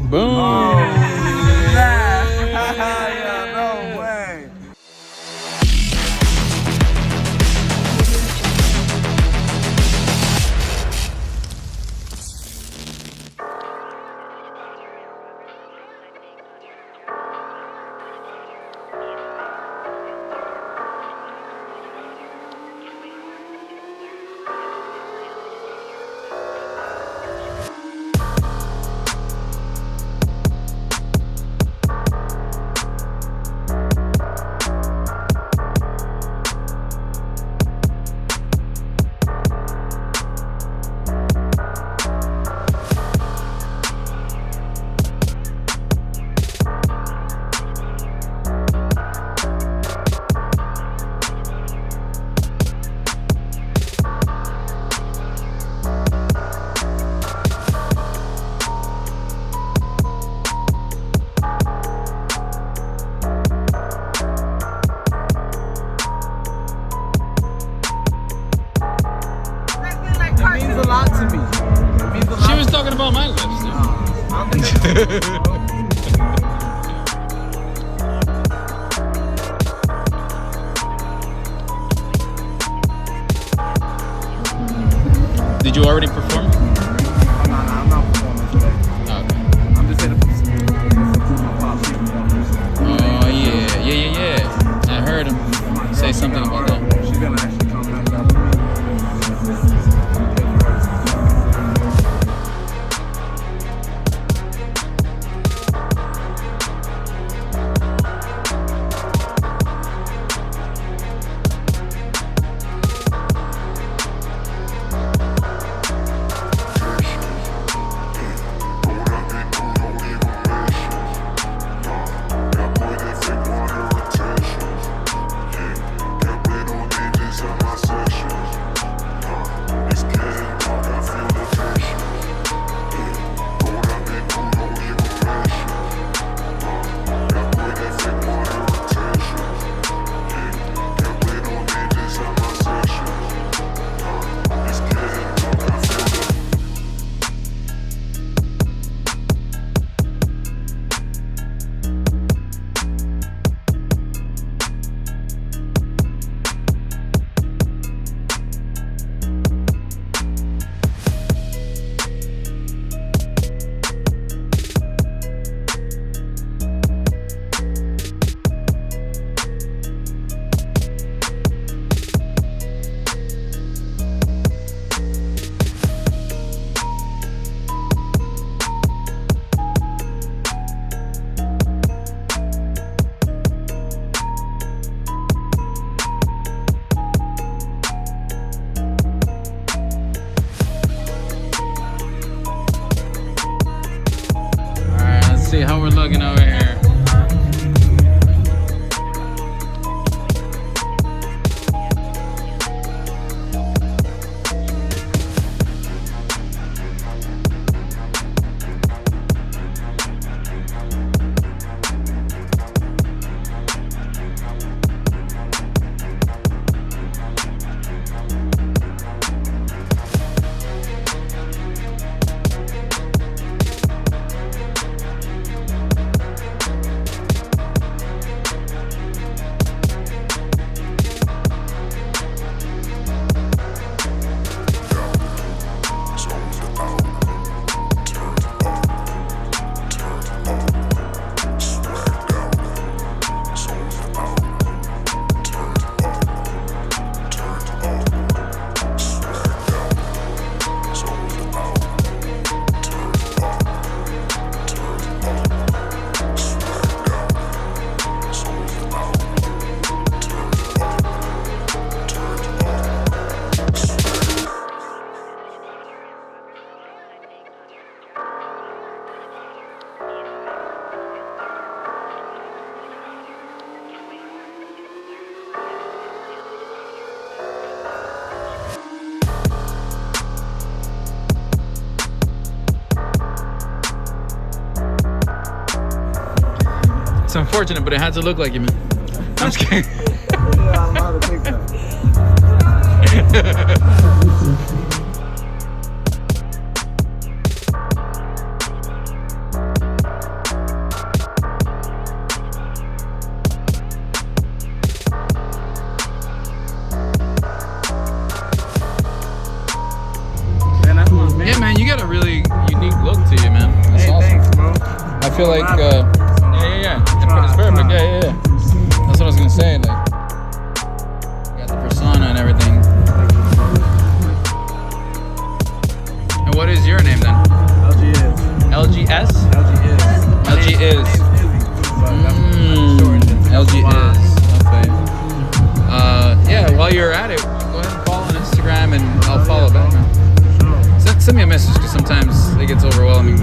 Boom. Yeah, no way. It means a lot to me. It means a lot. She was talking about my lips. Did you already perform? I'm not performing today. Oh, okay. I'm just here to support my pops. Oh yeah. I heard him say something about that. She's gonna actually come back after me. See how we're looking over here. It's unfortunate, but it had to look like you, man. I'm scared. Yeah, I'm about to take that. feel like, yeah. It's perfect. Yeah. That's what I was gonna say. Like, you got the persona and everything. And what is your name then? LGS? LG is. LG is. Okay. Yeah, while you're at it, go ahead and follow on Instagram and I'll follow back, man. Send me a message because sometimes it gets overwhelming.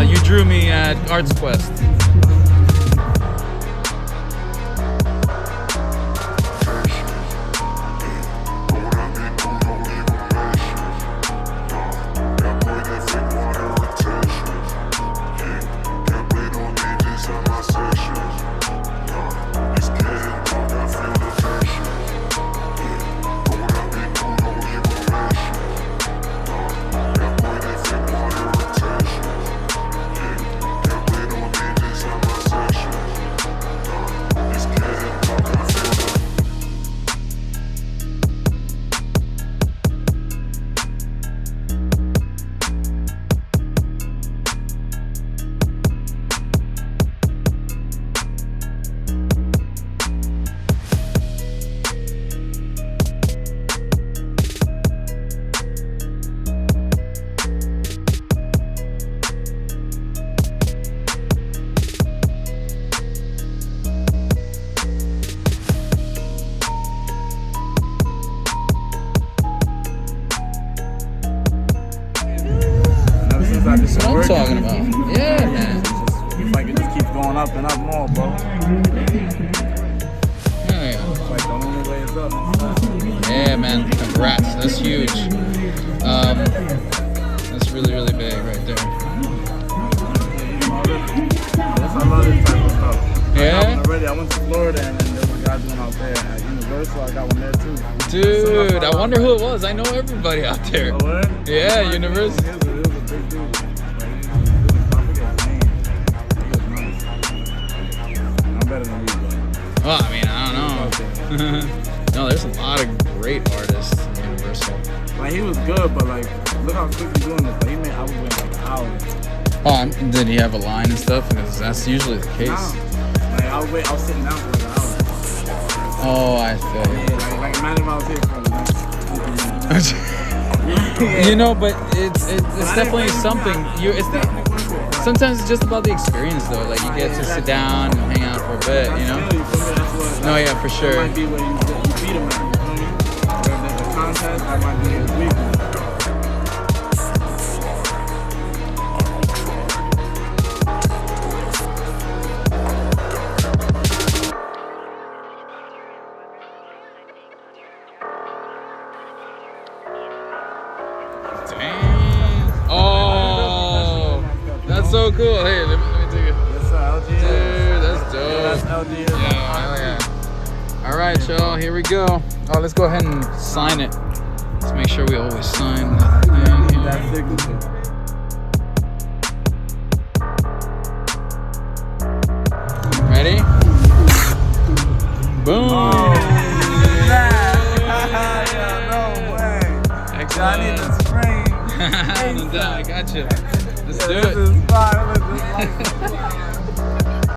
You drew me at Arts Quest. That's what I'm talking about. Yeah, man. It's like it just keeps going up and up more, bro. Yeah. It's like the only way is up. Yeah, man. Congrats. That's huge. That's really, really big right there. I love this type of stuff. Yeah? I went to Florida and then there was a guy doing out there at Universal. I got one there too. Dude, I wonder who it was. I know everybody out there. Oh, what? Yeah, Universal. It was a big dude. I forget his name. He was nice. I'm better than you, bro. Well, I mean, I don't know. No, there's a lot of great artists in Universal. Like, he was good, but like, look how quick he's doing this. Like, I was waiting like an hour. Oh, did he have a line and stuff? Because that's usually the case. Like, I was sitting down for like an hour. Oh, I feel you. Yeah, like imagine if I was here for like, You know, but it's definitely something. Sometimes it's just about the experience, though. Like, you get to sit down and hang out for a bit, you know? No, yeah, for sure. That might be where you beat him at, you feel me? Where there's a contest, that might be his weakness. Dang. Oh, that's so cool. Hey, let me take it. Yes, sir, LG. Dude, that's dope. Yeah, that's LG. Yeah. All right, y'all, here we go. Oh, let's go ahead and sign it. Let's make sure we always sign the thing here. That signature. Ready? Boom. Oh, yeah, no way. Excellent. I need the screen. No doubt, I got you. Let's do This it. is fine.